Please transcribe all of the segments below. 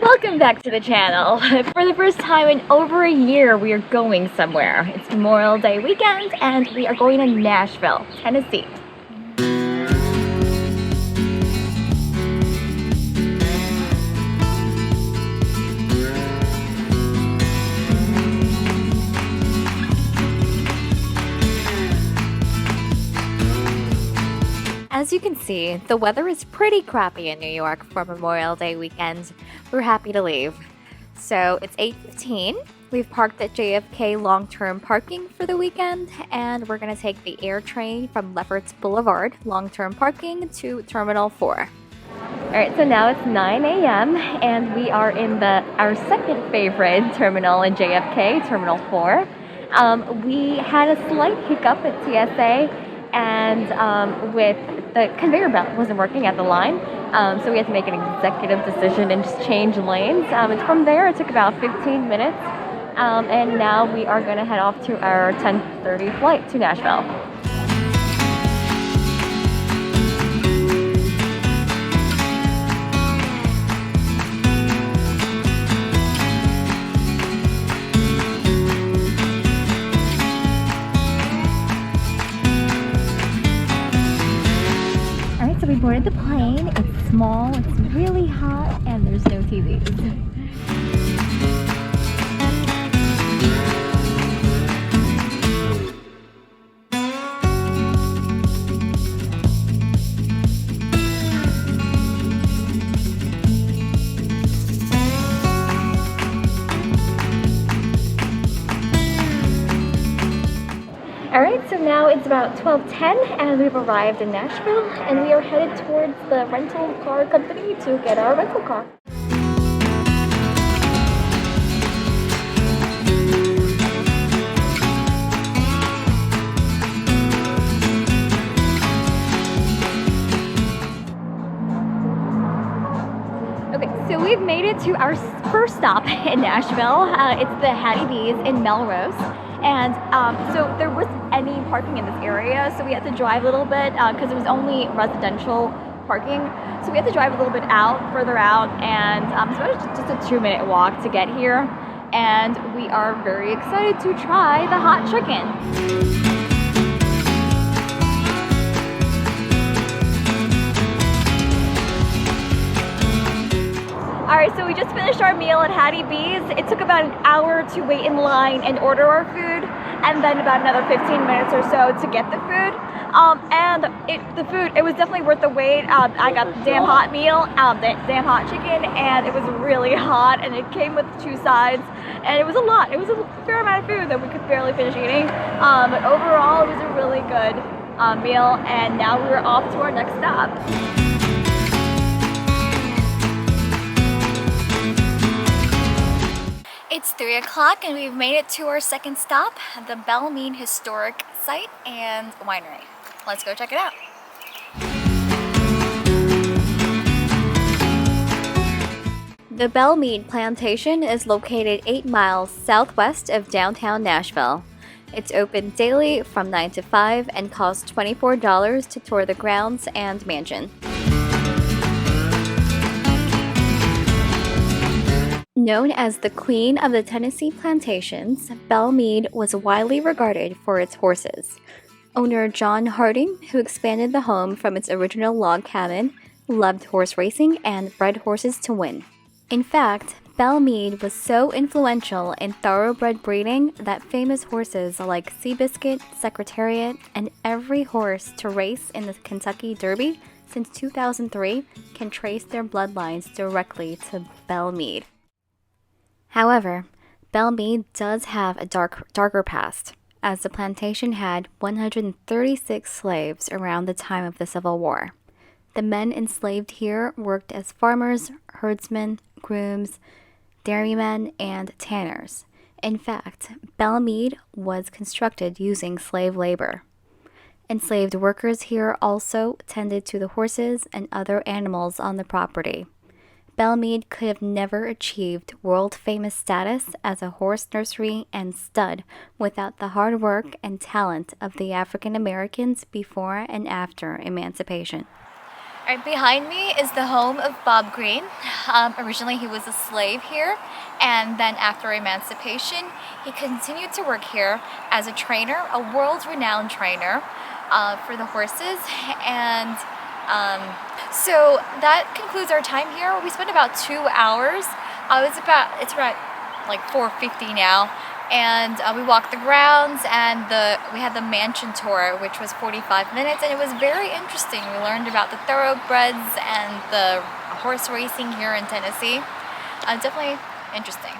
Welcome back to the channel. For the first time in over a year, we are going somewhere. It's Memorial Day weekend and we are going to Nashville, Tennessee. As you can see, the weather is pretty crappy in New York for Memorial Day weekend. We're happy to leave. So it's 8:15. We've parked at JFK long-term parking for the weekend, and we're going to take the air train from Lefferts Boulevard long-term parking to Terminal 4. Alright, so now it's 9 a.m. and we are in our second favorite terminal in JFK, Terminal 4. We had a slight hiccup at TSA and with the conveyor belt wasn't working at the line, so we had to make an executive decision and just change lanes. And from there it took about 15 minutes, and now we are going to head off to our 10:30 flight to Nashville. We boarded the plane. It's small, it's really hot, and there's no TVs. Alright, so now it's about 12:10 and we've arrived in Nashville and we are headed towards the rental car company to get our rental car. Okay, so we've made it to our first stop in Nashville. It's the Hattie B's in Melrose. And so there wasn't any parking in this area, so we had to drive a little bit because it was only residential parking. So we had to drive a little bit further out, and so it was just a 2-minute walk to get here. And we are very excited to try the hot chicken. Alright, so we just finished our meal at Hattie B's. It took about an hour to wait in line and order our food, and then about another 15 minutes or so to get the food. The food, it was definitely worth the wait. I got the damn hot meal, the damn hot chicken, and it was really hot, and it came with 2 sides, and it was a lot. It was a fair amount of food that we could barely finish eating, but overall it was a really good meal, and now we're off to our next stop. It's 3 o'clock and we've made it to our second stop, the Belle Meade Historic Site and Winery. Let's go check it out. The Belle Meade Plantation is located 8 miles southwest of downtown Nashville. It's open daily from 9 to 5 and costs $24 to tour the grounds and mansion. Known as the Queen of the Tennessee Plantations, Belle Meade was widely regarded for its horses. Owner John Harding, who expanded the home from its original log cabin, loved horse racing and bred horses to win. In fact, Belle Meade was so influential in thoroughbred breeding that famous horses like Biscuit, Secretariat, and every horse to race in the Kentucky Derby since 2003 can trace their bloodlines directly to Belle Meade. However, Belle Meade does have a darker past, as the plantation had 136 slaves around the time of the Civil War. The men enslaved here worked as farmers, herdsmen, grooms, dairymen, and tanners. In fact, Belle Meade was constructed using slave labor. Enslaved workers here also tended to the horses and other animals on the property. Belle Meade could have never achieved world-famous status as a horse nursery and stud without the hard work and talent of the African Americans before and after emancipation. Right behind me is the home of Bob Green. Originally he was a slave here, and then after emancipation he continued to work here as a trainer, a world-renowned trainer for the horses. And so that concludes our time here. We spent about 2 hours. It's about like 4:50 now. And we walked the grounds, and we had the mansion tour, which was 45 minutes, and it was very interesting. We learned about the thoroughbreds and the horse racing here in Tennessee. Definitely interesting.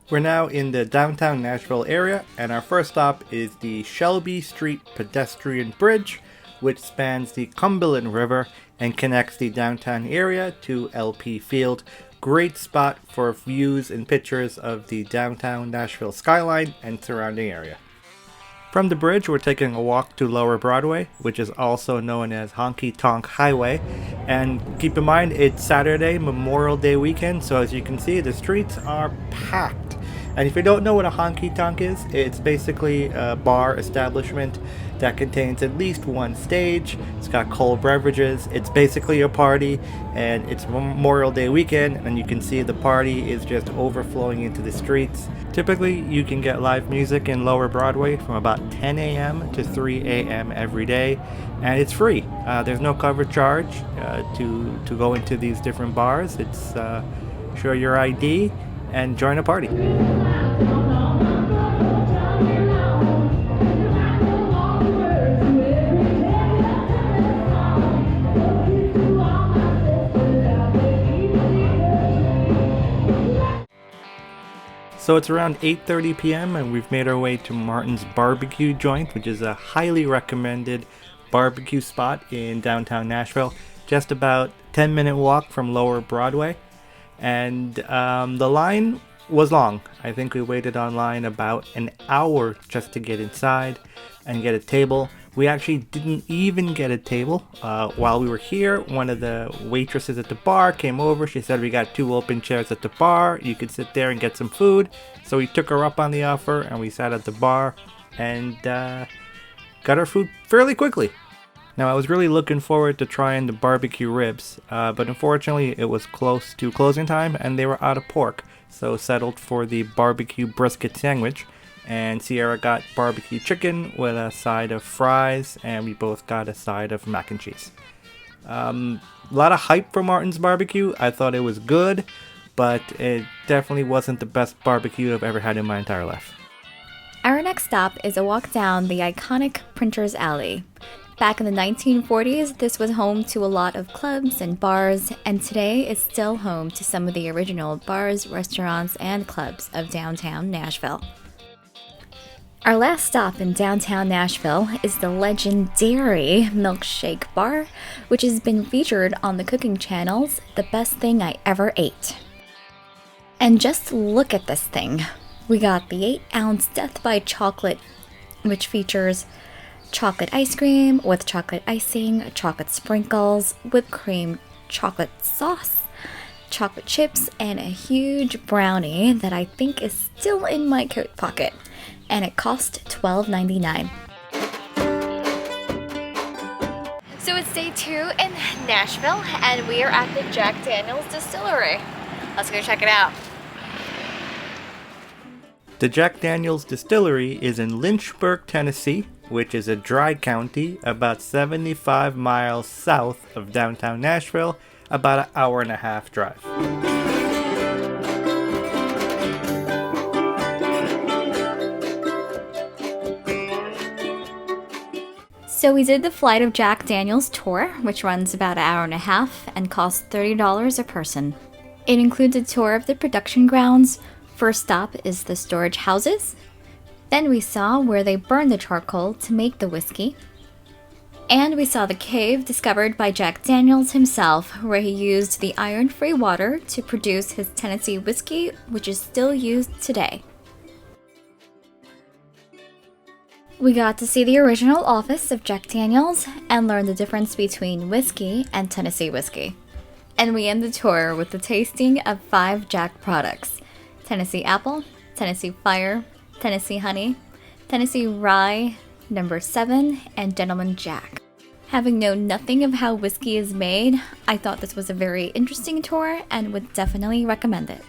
We're now in the downtown Nashville area, and our first stop is the Shelby Street Pedestrian Bridge, which spans the Cumberland River and connects the downtown area to LP Field. Great spot for views and pictures of the downtown Nashville skyline and surrounding area. From the bridge, we're taking a walk to Lower Broadway, which is also known as Honky Tonk Highway. And keep in mind, it's Saturday, Memorial Day weekend, so as you can see, the streets are packed. And if you don't know what a honky tonk is, it's basically a bar establishment that contains at least one stage. It's got cold beverages. It's basically a party, and it's Memorial Day weekend, and you can see the party is just overflowing into the streets. Typically, you can get live music in Lower Broadway from about 10 a.m. to 3 a.m. every day, and it's free. There's no cover charge to go into these different bars. It's show your ID and join a party. So it's around 8:30 p.m. and we've made our way to Martin's Barbecue Joint, which is a highly recommended barbecue spot in downtown Nashville. Just about 10-minute walk from Lower Broadway. And the line was long. I think we waited online about an hour just to get inside and get a table. We actually didn't even get a table. While we were here, one of the waitresses at the bar came over. She said, we got 2 open chairs at the bar. You could sit there and get some food. So we took her up on the offer and we sat at the bar and got our food fairly quickly. Now, I was really looking forward to trying the barbecue ribs, but unfortunately it was close to closing time and they were out of pork. So settled for the barbecue brisket sandwich. And Sierra got barbecue chicken with a side of fries, and we both got a side of mac and cheese. A lot of hype for Martin's Barbecue. I thought it was good, but it definitely wasn't the best barbecue I've ever had in my entire life. Our next stop is a walk down the iconic Printer's Alley. Back in the 1940s, this was home to a lot of clubs and bars, and today it's still home to some of the original bars, restaurants, and clubs of downtown Nashville. Our last stop in downtown Nashville is the Legendairy Milkshake Bar, which has been featured on the cooking channels, The Best Thing I Ever Ate. And just look at this thing. We got the 8-ounce Death by Chocolate, which features chocolate ice cream with chocolate icing, chocolate sprinkles, whipped cream, chocolate sauce, chocolate chips, and a huge brownie that I think is still in my coat pocket. And it cost $12.99. So it's day 2 in Nashville, and we are at the Jack Daniels Distillery. Let's go check it out. The Jack Daniels Distillery is in Lynchburg, Tennessee, which is a dry county about 75 miles south of downtown Nashville, about an hour-and-a-half drive. So we did the Flight of Jack Daniels tour, which runs about an hour and a half and costs $30 a person. It includes a tour of the production grounds. First stop is the storage houses. Then we saw where they burn the charcoal to make the whiskey. And we saw the cave discovered by Jack Daniels himself, where he used the iron-free water to produce his Tennessee whiskey, which is still used today. We got to see the original office of Jack Daniels and learn the difference between whiskey and Tennessee whiskey. And we end the tour with the tasting of 5 Jack products: Tennessee Apple, Tennessee Fire, Tennessee Honey, Tennessee Rye, Number 7, and Gentleman Jack. Having known nothing of how whiskey is made, I thought this was a very interesting tour and would definitely recommend it.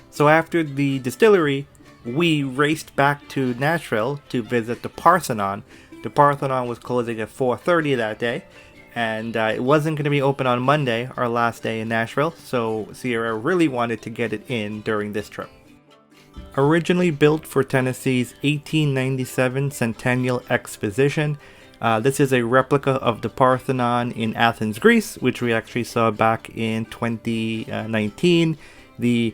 So after the distillery, we raced back to Nashville to visit the Parthenon. The Parthenon was closing at 4:30 that day, and it wasn't going to be open on Monday, our last day in Nashville, so Sierra really wanted to get it in during this trip. Originally built for Tennessee's 1897 Centennial Exposition, this is a replica of the Parthenon in Athens, Greece, which we actually saw back in 2019. The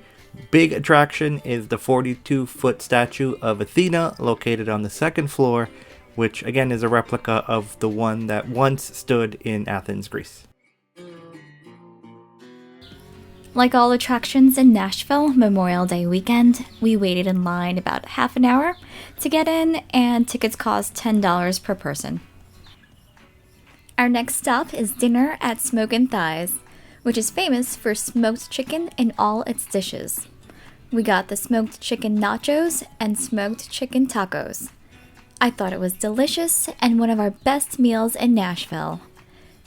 big attraction is the 42-foot statue of Athena located on the second floor, which again is a replica of the one that once stood in Athens, Greece. Like all attractions in Nashville Memorial Day weekend, we waited in line about half an hour to get in, and tickets cost $10 per person. Our next stop is dinner at Smokin Thighs, which is famous for smoked chicken in all its dishes. We got the smoked chicken nachos and smoked chicken tacos. I thought it was delicious and one of our best meals in Nashville.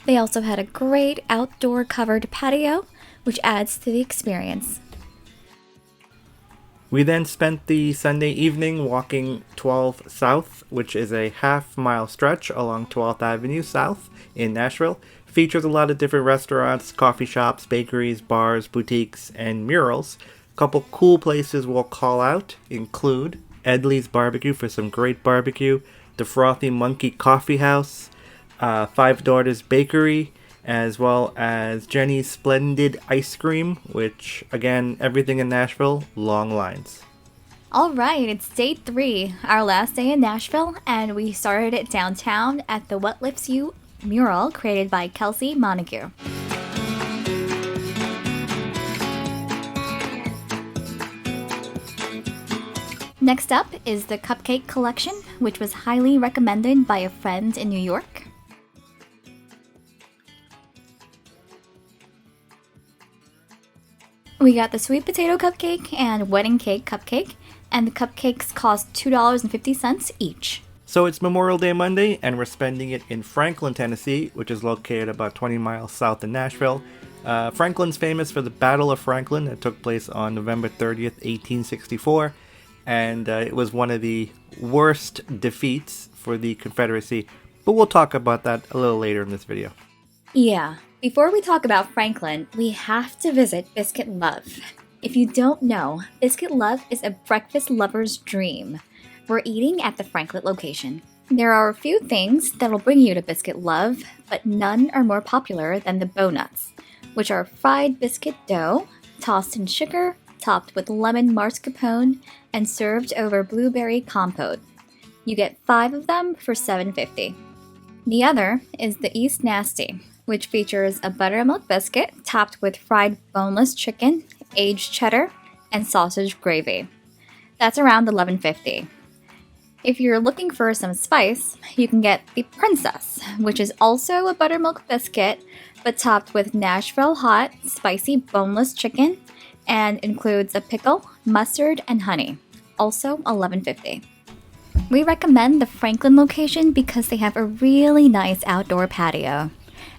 They also had a great outdoor covered patio, which adds to the experience. We then spent the Sunday evening walking 12 South, which is a half-mile stretch along 12th Avenue South in Nashville. Features a lot of different restaurants, coffee shops, bakeries, bars, boutiques, and murals. A couple cool places we'll call out include Edley's Barbecue for some great barbecue, the Frothy Monkey Coffee House, Five Daughters Bakery, as well as Jenny's Splendid Ice Cream, which, again, everything in Nashville, long lines. Alright, it's day 3, our last day in Nashville, and we started it downtown at the What Lifts You mural created by Kelsey Montague. Next up is the Cupcake Collection, which was highly recommended by a friend in New York. We got the sweet potato cupcake and wedding cake cupcake, and the cupcakes cost $2.50 each. So it's Memorial Day Monday, and we're spending it in Franklin, Tennessee, which is located about 20 miles south of Nashville. Franklin's famous for the Battle of Franklin that took place on November 30th, 1864, and it was one of the worst defeats for the Confederacy, but we'll talk about that a little later in this video. Yeah. Before we talk about Franklin, we have to visit Biscuit Love. If you don't know, Biscuit Love is a breakfast lover's dream. We're eating at the Franklin location. There are a few things that'll bring you to Biscuit Love, but none are more popular than the Bownuts, which are fried biscuit dough, tossed in sugar, topped with lemon mascarpone, and served over blueberry compote. You get 5 of them for $7.50. The other is the East Nasty, which features a buttermilk biscuit topped with fried boneless chicken, aged cheddar, and sausage gravy. That's around $11.50. If you're looking for some spice, you can get the Princess, which is also a buttermilk biscuit, but topped with Nashville hot, spicy boneless chicken, and includes a pickle, mustard, and honey. Also $11.50. We recommend the Franklin location because they have a really nice outdoor patio.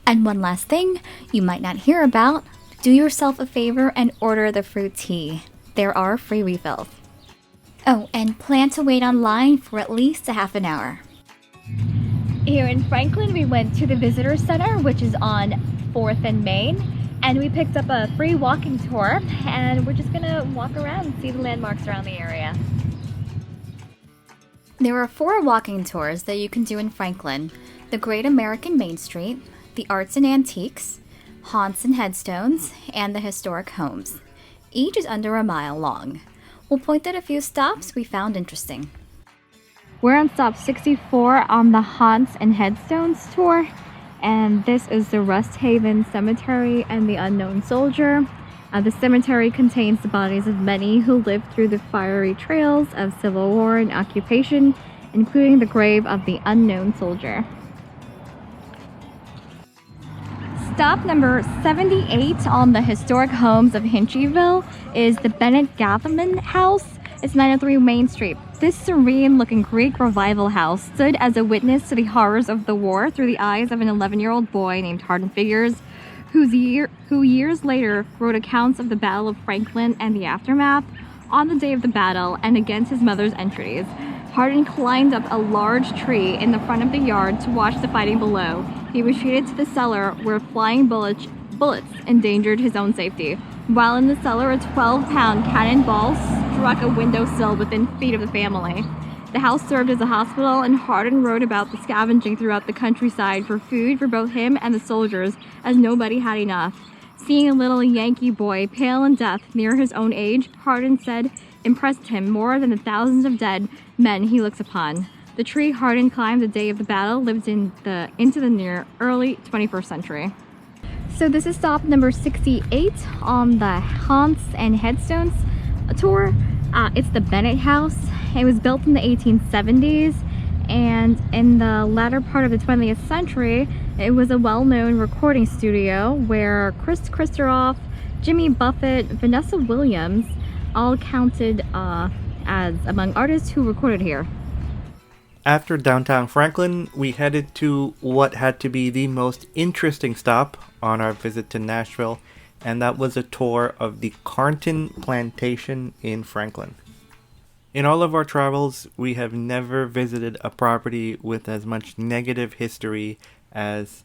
And one last thing you might not hear about, do yourself a favor and order the fruit tea. There are free refills. Oh, and plan to wait online for at least a half an hour. Here in Franklin, we went to the Visitor Center, which is on 4th and Main, and we picked up a free walking tour, and we're just gonna walk around and see the landmarks around the area. There are 4 walking tours that you can do in Franklin: the Great American Main Street, the Arts and Antiques, Haunts and Headstones, and the Historic Homes. Each is under a mile long. We'll point at a few stops we found interesting. We're on stop 64 on the Haunts and Headstones tour, and this is the Rust Haven Cemetery and the Unknown Soldier. The cemetery contains the bodies of many who lived through the fiery trails of Civil War and occupation, including the grave of the Unknown Soldier. Stop number 78 on the Historic Homes of Hinchyville is the Bennett Gatherman House. It's 903 Main Street. This serene-looking Greek revival house stood as a witness to the horrors of the war through the eyes of an 11-year-old boy named Carnton Figures, who years later wrote accounts of the Battle of Franklin and the aftermath. On the day of the battle, and against his mother's entreaties, Carnton climbed up a large tree in the front of the yard to watch the fighting below. He retreated to the cellar where flying bullets endangered his own safety. While in the cellar, a 12-pound cannonball struck a windowsill within feet of the family. The house served as a hospital, and Carnton wrote about the scavenging throughout the countryside for food for both him and the soldiers, as nobody had enough. Seeing a little Yankee boy, pale in death, near his own age, Carnton said impressed him more than the thousands of dead men he looks upon. The tree Carnton climbed the day of the battle lived into the near early 21st century. So this is stop number 68 on the Haunts and Headstones tour. It's the Bennett House. It was built in the 1870s, and in the latter part of the 20th century, it was a well-known recording studio where Chris Christoph, Jimmy Buffett, Vanessa Williams all counted as among artists who recorded here. After downtown Franklin, we headed to what had to be the most interesting stop on our visit to Nashville, and that was a tour of the Carnton Plantation in Franklin. In all of our travels, we have never visited a property with as much negative history as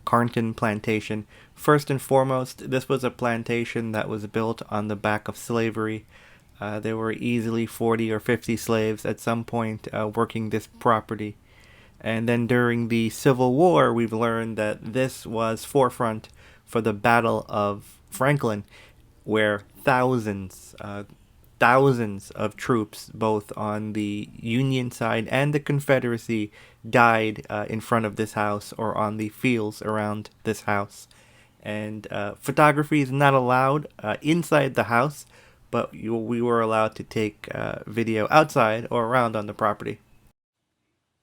Carnton Plantation. First and foremost, this was a plantation that was built on the back of slavery. There were easily 40 or 50 slaves at some point working this property. And then during the Civil War, we've learned that this was forefront for the Battle of Franklin, where thousands of troops, both on the Union side and the Confederacy, died in front of this house or on the fields around this house. And photography is not allowed inside the house, but we were allowed to take video outside or around on the property.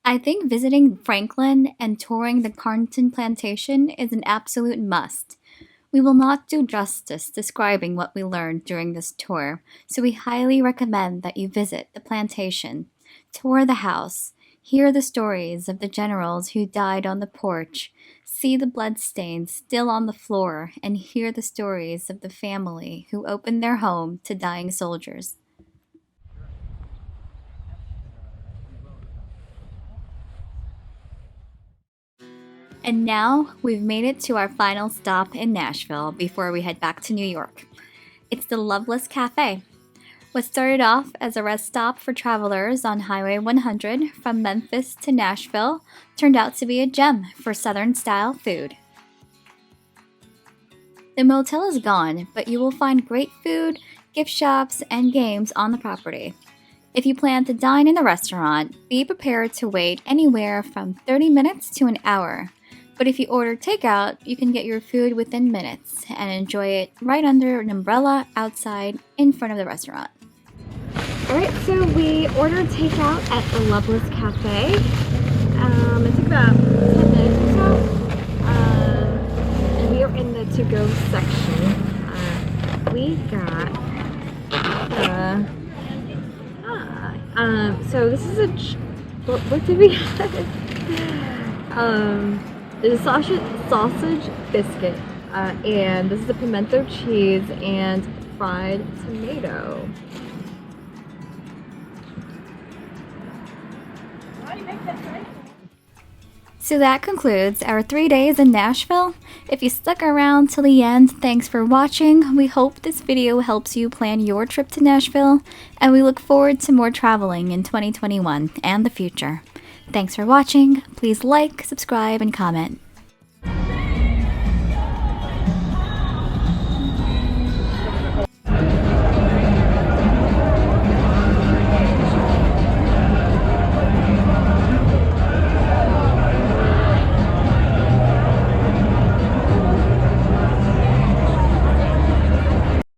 I think visiting Franklin and touring the Carnton Plantation is an absolute must. We will not do justice describing what we learned during this tour, so we highly recommend that you visit the plantation, tour the house, hear the stories of the generals who died on the porch, see the bloodstains still on the floor, and hear the stories of the family who opened their home to dying soldiers. And now we've made it to our final stop in Nashville before we head back to New York. It's the Loveless Cafe. What started off as a rest stop for travelers on Highway 100 from Memphis to Nashville turned out to be a gem for Southern-style food. The motel is gone, but you will find great food, gift shops, and games on the property. If you plan to dine in the restaurant, be prepared to wait anywhere from 30 minutes to an hour. But if you order takeout, you can get your food within minutes and enjoy it right under an umbrella outside in front of the restaurant. Alright, so we ordered takeout at the Loveless Cafe. It took about 10 minutes or so. And we are in the to-go section. We got so this is what did we get? There's a sausage biscuit, and this is a pimento cheese and fried tomato. So that concludes our 3 days in Nashville. If you stuck around till the end, thanks for watching. We hope this video helps you plan your trip to Nashville, and we look forward to more traveling in 2021 and the future. Thanks for watching. Please like, subscribe, and comment.